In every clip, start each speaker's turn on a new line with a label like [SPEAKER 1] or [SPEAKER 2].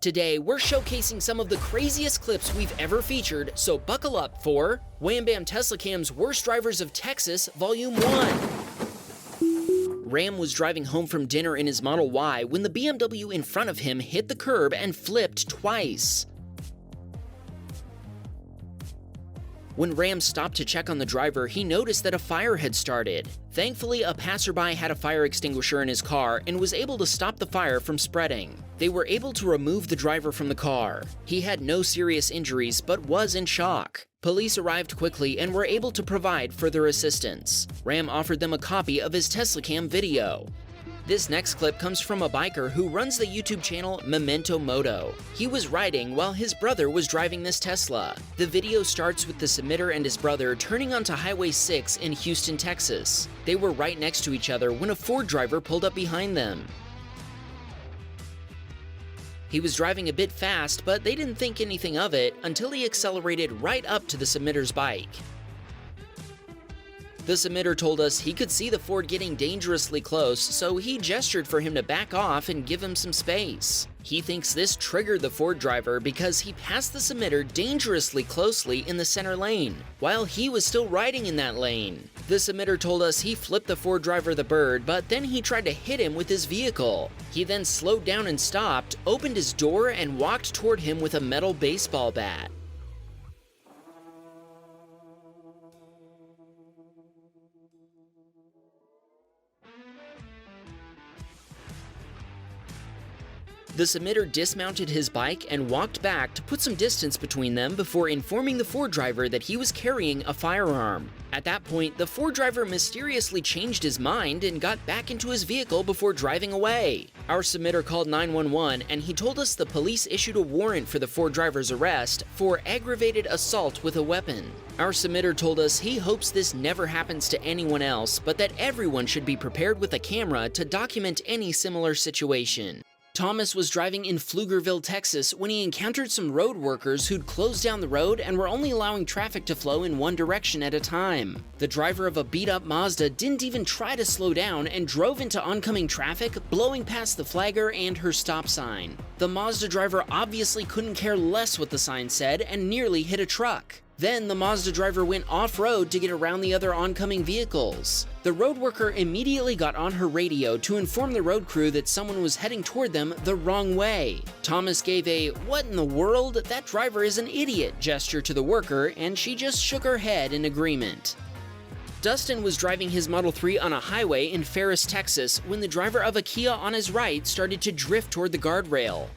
[SPEAKER 1] Today, we're showcasing some of the craziest clips we've ever featured, so buckle up for Wham Baam Teslacam's Worst Drivers of Texas, Volume 1. Ram was driving home from dinner in his Model Y when the BMW in front of him hit the curb and flipped twice. When Ram stopped to check on the driver, he noticed that a fire had started. Thankfully, a passerby had a fire extinguisher in his car and was able to stop the fire from spreading. They were able to remove the driver from the car. He had no serious injuries but was in shock. Police arrived quickly and were able to provide further assistance. Ram offered them a copy of his Teslacam video. This next clip comes from a biker who runs the YouTube channel Memento Moto. He was riding while his brother was driving this Tesla. The video starts with the submitter and his brother turning onto Highway 6 in Houston, Texas. They were right next to each other when a Ford driver pulled up behind them. He was driving a bit fast, but they didn't think anything of it until he accelerated right up to the submitter's bike. The submitter told us he could see the Ford getting dangerously close, so he gestured for him to back off and give him some space. He thinks this triggered the Ford driver because he passed the submitter dangerously closely in the center lane, while he was still riding in that lane. The submitter told us he flipped the Ford driver the bird, but then he tried to hit him with his vehicle. He then slowed down and stopped, opened his door, and walked toward him with a metal baseball bat. The submitter dismounted his bike and walked back to put some distance between them before informing the Ford driver that he was carrying a firearm. At that point, the Ford driver mysteriously changed his mind and got back into his vehicle before driving away. Our submitter called 911 and he told us the police issued a warrant for the Ford driver's arrest for aggravated assault with a weapon. Our submitter told us he hopes this never happens to anyone else, but that everyone should be prepared with a camera to document any similar situation. Thomas was driving in Pflugerville, Texas when he encountered some road workers who'd closed down the road and were only allowing traffic to flow in one direction at a time. The driver of a beat-up Mazda didn't even try to slow down and drove into oncoming traffic, blowing past the flagger and her stop sign. The Mazda driver obviously couldn't care less what the sign said and nearly hit a truck. Then the Mazda driver went off-road to get around the other oncoming vehicles. The road worker immediately got on her radio to inform the road crew that someone was heading toward them the wrong way. Thomas gave a "what in the world, that driver is an idiot" gesture to the worker, and she just shook her head in agreement. Dustin was driving his Model 3 on a highway in Ferris, Texas when the driver of a Kia on his right started to drift toward the guardrail.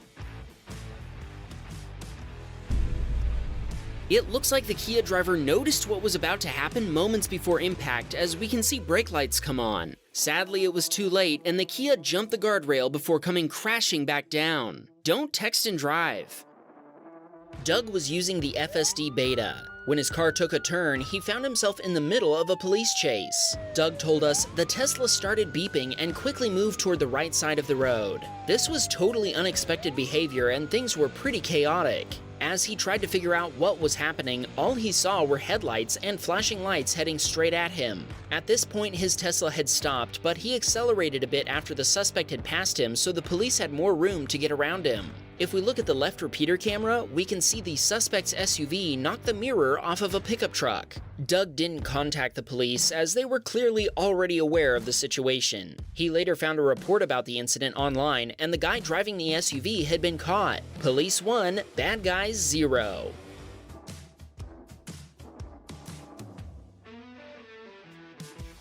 [SPEAKER 1] It looks like the Kia driver noticed what was about to happen moments before impact, as we can see brake lights come on. Sadly, it was too late, and the Kia jumped the guardrail before coming crashing back down. Don't text and drive. Doug was using the FSD beta. When his car took a turn, he found himself in the middle of a police chase. Doug told us the Tesla started beeping and quickly moved toward the right side of the road. This was totally unexpected behavior and things were pretty chaotic. As he tried to figure out what was happening, all he saw were headlights and flashing lights heading straight at him. At this point, his Tesla had stopped, but he accelerated a bit after the suspect had passed him, so the police had more room to get around him. If we look at the left repeater camera, we can see the suspect's SUV knock the mirror off of a pickup truck. Doug didn't contact the police, as they were clearly already aware of the situation. He later found a report about the incident online, and the guy driving the SUV had been caught. Police 1, bad guys 0.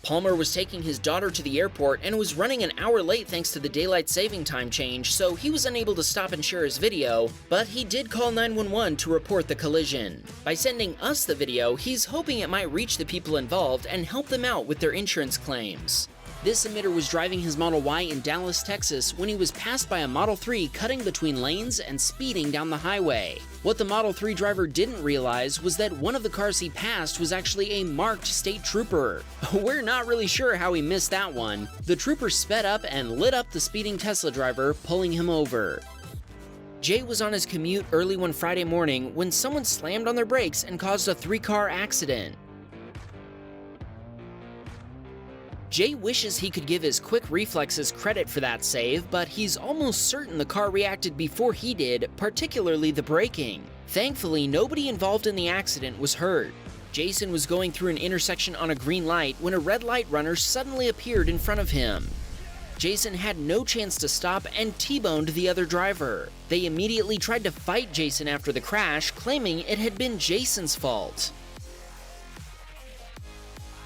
[SPEAKER 1] Palmer was taking his daughter to the airport and was running an hour late thanks to the daylight saving time change, so he was unable to stop and share his video, but he did call 911 to report the collision. By sending us the video, he's hoping it might reach the people involved and help them out with their insurance claims. This emitter was driving his Model Y in Dallas, Texas when he was passed by a Model 3 cutting between lanes and speeding down the highway. What the Model 3 driver didn't realize was that one of the cars he passed was actually a marked state trooper. We're not really sure how he missed that one. The trooper sped up and lit up the speeding Tesla driver, pulling him over. Jay was on his commute early one Friday morning when someone slammed on their brakes and caused a 3-car accident. Jay wishes he could give his quick reflexes credit for that save, but he's almost certain the car reacted before he did, particularly the braking. Thankfully, nobody involved in the accident was hurt. Jason was going through an intersection on a green light when a red light runner suddenly appeared in front of him. Jason had no chance to stop and T-boned the other driver. They immediately tried to fight Jason after the crash, claiming it had been Jason's fault.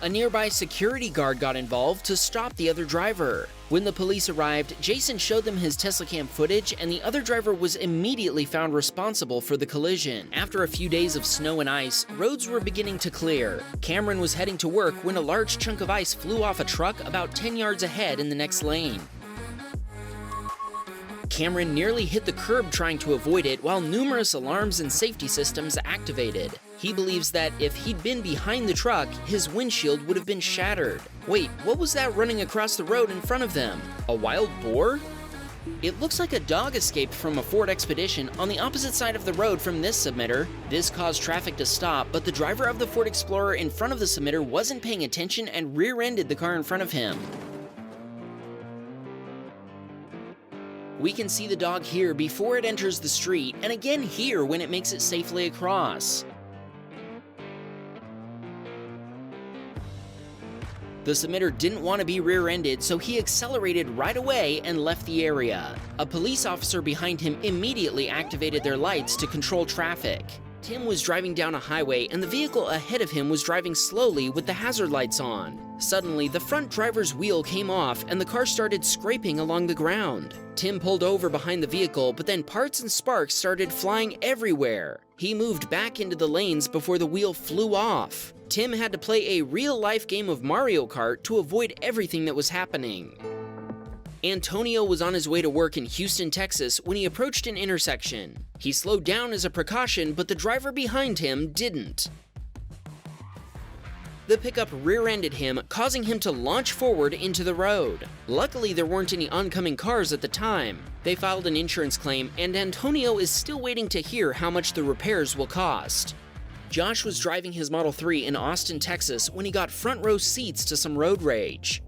[SPEAKER 1] A nearby security guard got involved to stop the other driver. When the police arrived, Jason showed them his Teslacam footage and the other driver was immediately found responsible for the collision. After a few days of snow and ice, roads were beginning to clear. Cameron was heading to work when a large chunk of ice flew off a truck about 10 yards ahead in the next lane. Cameron nearly hit the curb trying to avoid it while numerous alarms and safety systems activated. He believes that if he'd been behind the truck, his windshield would have been shattered. Wait, what was that running across the road in front of them? A wild boar? It looks like a dog escaped from a Ford Expedition on the opposite side of the road from this submitter. This caused traffic to stop, but the driver of the Ford Explorer in front of the submitter wasn't paying attention and rear-ended the car in front of him. We can see the dog here before it enters the street, and again here when it makes it safely across. The submitter didn't want to be rear-ended, so he accelerated right away and left the area. A police officer behind him immediately activated their lights to control traffic. Tim was driving down a highway and the vehicle ahead of him was driving slowly with the hazard lights on. Suddenly, the front driver's wheel came off and the car started scraping along the ground. Tim pulled over behind the vehicle, but then parts and sparks started flying everywhere. He moved back into the lanes before the wheel flew off. Tim had to play a real-life game of Mario Kart to avoid everything that was happening. Antonio was on his way to work in Houston, Texas when he approached an intersection. He slowed down as a precaution, but the driver behind him didn't. The pickup rear-ended him, causing him to launch forward into the road. Luckily, there weren't any oncoming cars at the time. They filed an insurance claim, and Antonio is still waiting to hear how much the repairs will cost. Josh was driving his Model 3 in Austin, Texas when he got front row seats to some road rage.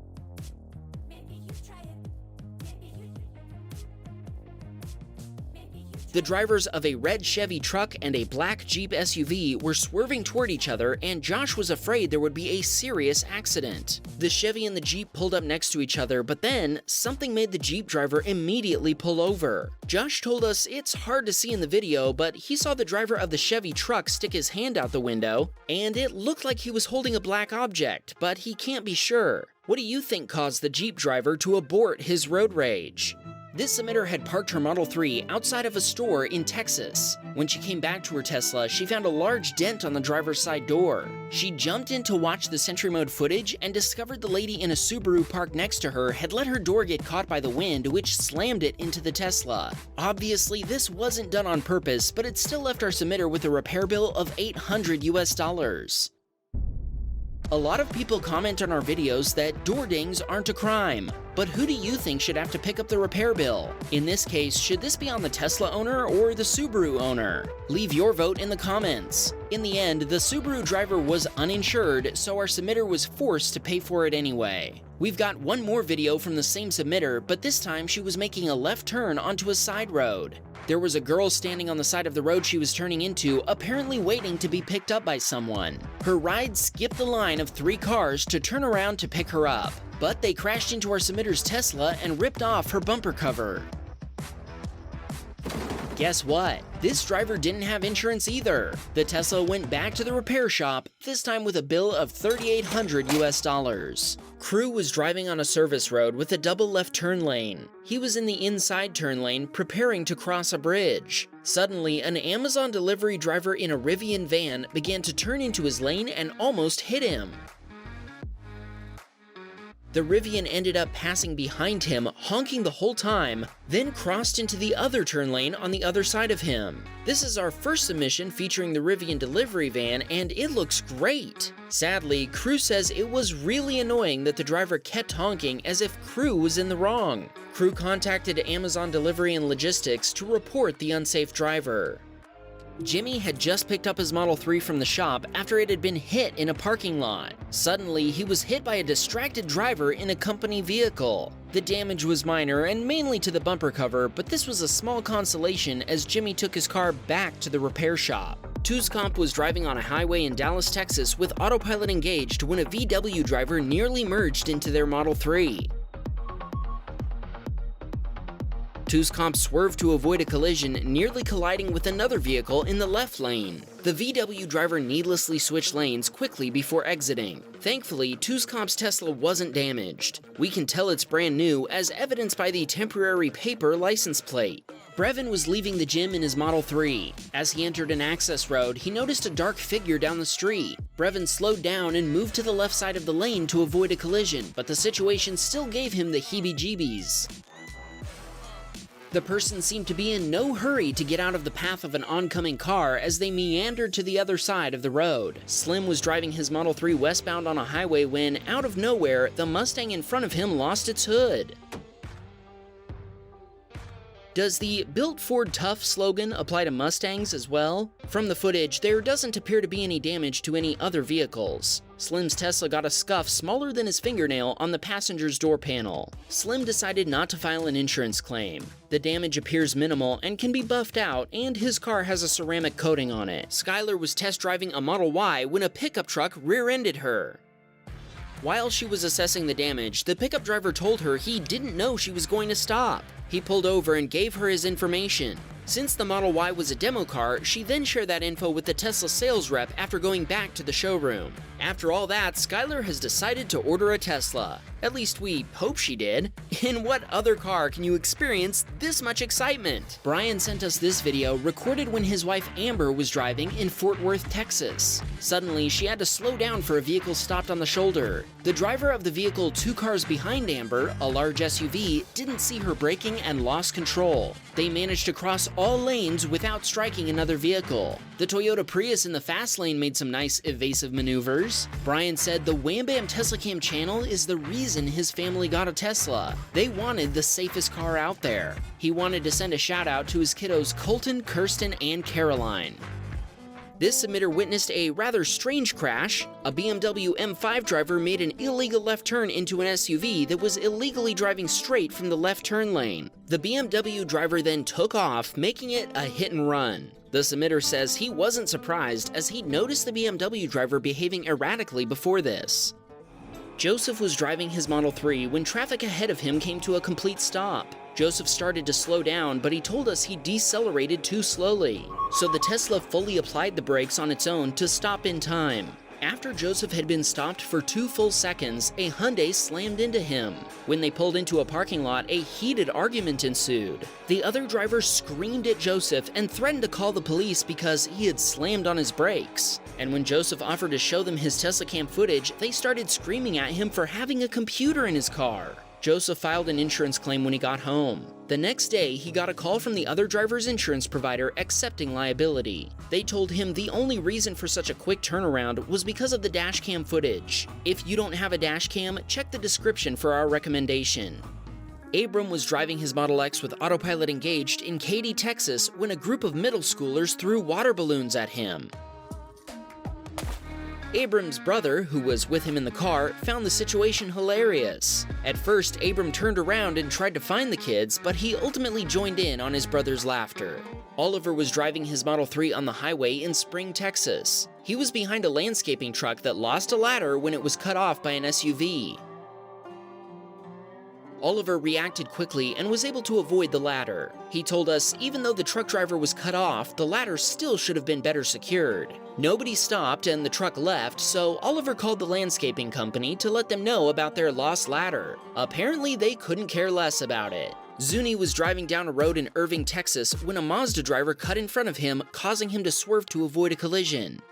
[SPEAKER 1] The drivers of a red Chevy truck and a black Jeep SUV were swerving toward each other, and Josh was afraid there would be a serious accident. The Chevy and the Jeep pulled up next to each other, but then something made the Jeep driver immediately pull over. Josh told us it's hard to see in the video, but he saw the driver of the Chevy truck stick his hand out the window, and it looked like he was holding a black object, but he can't be sure. What do you think caused the Jeep driver to abort his road rage? This submitter had parked her Model 3 outside of a store in Texas. When she came back to her Tesla, she found a large dent on the driver's side door. She jumped in to watch the Sentry mode footage and discovered the lady in a Subaru parked next to her had let her door get caught by the wind, which slammed it into the Tesla. Obviously, this wasn't done on purpose, but it still left our submitter with a repair bill of $800 US. A lot of people comment on our videos that door dings aren't a crime, but who do you think should have to pick up the repair bill? In this case, should this be on the Tesla owner or the Subaru owner? Leave your vote in the comments. In the end, the Subaru driver was uninsured, so our submitter was forced to pay for it anyway. We've got one more video from the same submitter, but this time she was making a left turn onto a side road. There was a girl standing on the side of the road she was turning into, apparently waiting to be picked up by someone. Her ride skipped the line of 3 cars to turn around to pick her up, but they crashed into our submitter's Tesla and ripped off her bumper cover. Guess what? This driver didn't have insurance either. The Tesla went back to the repair shop, this time with a bill of $3,800 US. Crew was driving on a service road with a double left turn lane. He was in the inside turn lane, preparing to cross a bridge. Suddenly, an Amazon delivery driver in a Rivian van began to turn into his lane and almost hit him. The Rivian ended up passing behind him, honking the whole time, then crossed into the other turn lane on the other side of him. This is our first submission featuring the Rivian delivery van, and it looks great. Sadly, Crew says it was really annoying that the driver kept honking as if Crew was in the wrong. Crew contacted Amazon Delivery and Logistics to report the unsafe driver. Jimmy had just picked up his Model 3 from the shop after it had been hit in a parking lot. Suddenly, he was hit by a distracted driver in a company vehicle. The damage was minor and mainly to the bumper cover, but this was a small consolation as Jimmy took his car back to the repair shop. Teslacam was driving on a highway in Dallas, Texas with autopilot engaged when a VW driver nearly merged into their Model 3. Teslacam swerved to avoid a collision, nearly colliding with another vehicle in the left lane. The VW driver needlessly switched lanes quickly before exiting. Thankfully, Teslacam's Tesla wasn't damaged. We can tell it's brand new, as evidenced by the temporary paper license plate. Brevin was leaving the gym in his Model 3. As he entered an access road, he noticed a dark figure down the street. Brevin slowed down and moved to the left side of the lane to avoid a collision, but the situation still gave him the heebie-jeebies. The person seemed to be in no hurry to get out of the path of an oncoming car as they meandered to the other side of the road. Slim was driving his Model 3 westbound on a highway when, out of nowhere, the Mustang in front of him lost its hood. Does the "Built Ford Tough" slogan apply to Mustangs as well? From the footage, there doesn't appear to be any damage to any other vehicles. Slim's Tesla got a scuff smaller than his fingernail on the passenger's door panel. Slim decided not to file an insurance claim. The damage appears minimal and can be buffed out, and his car has a ceramic coating on it. Skylar was test driving a Model Y when a pickup truck rear-ended her. While she was assessing the damage, the pickup driver told her he didn't know she was going to stop. He pulled over and gave her his information. Since the Model Y was a demo car, she then shared that info with the Tesla sales rep after going back to the showroom. After all that, Skylar has decided to order a Tesla. At least we hope she did. In what other car can you experience this much excitement? Brian sent us this video recorded when his wife Amber was driving in Fort Worth, Texas. Suddenly, she had to slow down for a vehicle stopped on the shoulder. The driver of the vehicle 2 cars behind Amber, a large SUV, didn't see her braking and lost control. They managed to cross all lanes without striking another vehicle. The Toyota Prius in the fast lane made some nice evasive maneuvers. Brian said the Wham Baam Teslacam channel is the reason his family got a Tesla. They wanted the safest car out there. He wanted to send a shout out to his kiddos Colton, Kirsten, and Caroline. This submitter witnessed a rather strange crash. A BMW M5 driver made an illegal left turn into an SUV that was illegally driving straight from the left turn lane. The BMW driver then took off, making it a hit and run. The submitter says he wasn't surprised as he'd noticed the BMW driver behaving erratically before this. Joseph was driving his Model 3 when traffic ahead of him came to a complete stop. Joseph started to slow down, but he told us he decelerated too slowly. So the Tesla fully applied the brakes on its own to stop in time. After Joseph had been stopped for 2 full seconds, a Hyundai slammed into him. When they pulled into a parking lot, a heated argument ensued. The other driver screamed at Joseph and threatened to call the police because he had slammed on his brakes. And when Joseph offered to show them his Teslacam footage, they started screaming at him for having a computer in his car. Joseph filed an insurance claim when he got home. The next day, he got a call from the other driver's insurance provider accepting liability. They told him the only reason for such a quick turnaround was because of the dashcam footage. If you don't have a dashcam, check the description for our recommendation. Abram was driving his Model X with autopilot engaged in Katy, Texas when a group of middle schoolers threw water balloons at him. Abram's brother, who was with him in the car, found the situation hilarious. At first, Abram turned around and tried to find the kids, but he ultimately joined in on his brother's laughter. Oliver was driving his Model 3 on the highway in Spring, Texas. He was behind a landscaping truck that lost a ladder when it was cut off by an SUV. Oliver reacted quickly and was able to avoid the ladder. He told us even though the truck driver was cut off, the ladder still should have been better secured. Nobody stopped and the truck left, so Oliver called the landscaping company to let them know about their lost ladder. Apparently, they couldn't care less about it. Zuni was driving down a road in Irving, Texas when a Mazda driver cut in front of him, causing him to swerve to avoid a collision.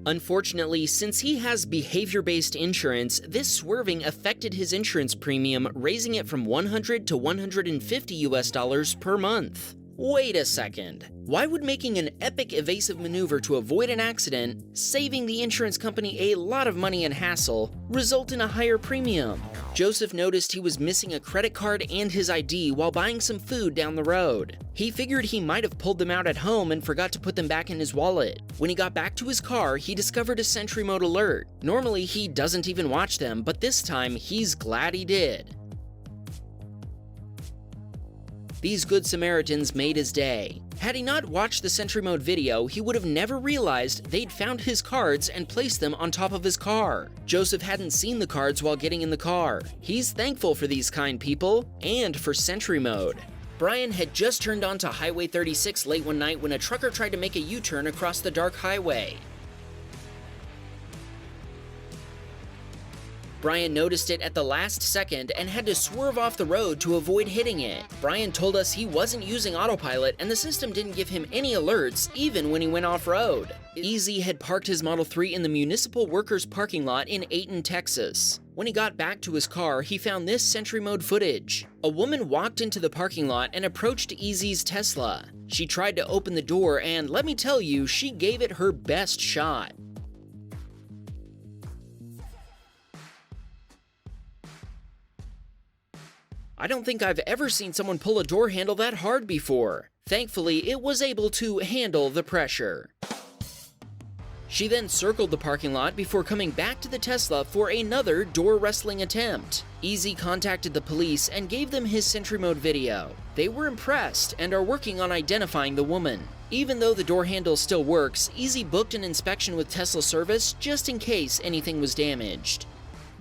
[SPEAKER 1] Unfortunately, since he has behavior-based insurance, this swerving affected his insurance premium, raising it from $100 to $150 per month. Wait a second. Why would making an epic evasive maneuver to avoid an accident, saving the insurance company a lot of money and hassle, result in a higher premium? Joseph noticed he was missing a credit card and his ID while buying some food down the road. He figured he might have pulled them out at home and forgot to put them back in his wallet. When he got back to his car, he discovered a Sentry mode alert. Normally, he doesn't even watch them, but this time, he's glad he did. These good Samaritans made his day. Had he not watched the Sentry mode video, he would have never realized they'd found his cards and placed them on top of his car. Joseph hadn't seen the cards while getting in the car. He's thankful for these kind people, and for Sentry mode. Brian had just turned onto Highway 36 late one night when a trucker tried to make a U-turn across the dark highway. Brian noticed it at the last second and had to swerve off the road to avoid hitting it. Brian told us he wasn't using autopilot and the system didn't give him any alerts even when he went off-road. Easy had parked his Model 3 in the municipal workers parking lot in Ayton, Texas. When he got back to his car, he found this Sentry mode footage. A woman walked into the parking lot and approached Easy's Tesla. She tried to open the door and let me tell you, she gave it her best shot. I don't think I've ever seen someone pull a door handle that hard before. Thankfully, it was able to handle the pressure. She then circled the parking lot before coming back to the Tesla for another door wrestling attempt. Easy contacted the police and gave them his Sentry mode video. They were impressed and are working on identifying the woman. Even though the door handle still works, Easy booked an inspection with Tesla service just in case anything was damaged.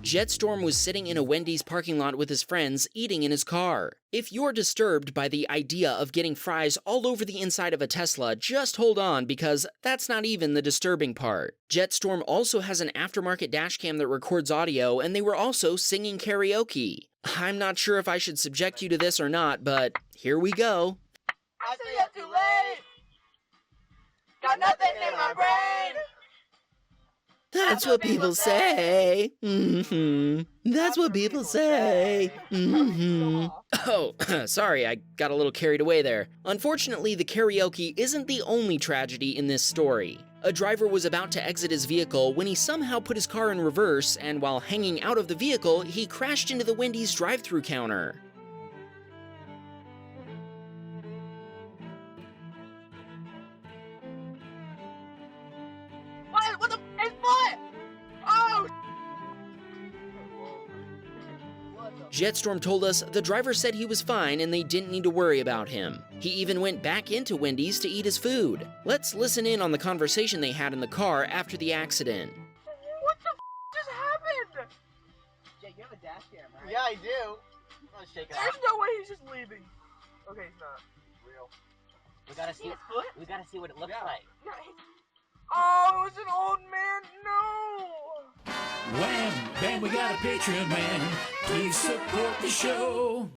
[SPEAKER 1] Jetstorm was sitting in a Wendy's parking lot with his friends, eating in his car. If you're disturbed by the idea of getting fries all over the inside of a Tesla, just hold on because that's not even the disturbing part. Jetstorm also has an aftermarket dashcam that records audio, and they were also singing karaoke. I'm not sure if I should subject you to this or not, but here we go.
[SPEAKER 2] I stay up too late. Got nothing in my brain.
[SPEAKER 1] That's what people say. That's what people say. Oh, sorry, I got a little carried away there. Unfortunately, the karaoke isn't the only tragedy in this story. A driver was about to exit his vehicle when he somehow put his car in reverse, and while hanging out of the vehicle, he crashed into the Wendy's drive-thru counter.
[SPEAKER 2] What the f is what? Oh!
[SPEAKER 1] Jetstorm told us the driver said he was fine and they didn't need to worry about him. He even went back into Wendy's to eat his food. Let's listen in on the conversation they had in the car after the accident.
[SPEAKER 2] What the f just happened?
[SPEAKER 3] Jay, you have a dash cam, right?
[SPEAKER 2] Yeah, I do.
[SPEAKER 3] Let's shake it
[SPEAKER 2] There's
[SPEAKER 3] off.
[SPEAKER 2] no way he's just leaving. Okay, he's not.
[SPEAKER 3] Real. We gotta see it. We gotta see what it looks like.
[SPEAKER 2] No, oh, it was an old man. No.
[SPEAKER 4] Wham! Bam, we got a Patreon man. Please support the show.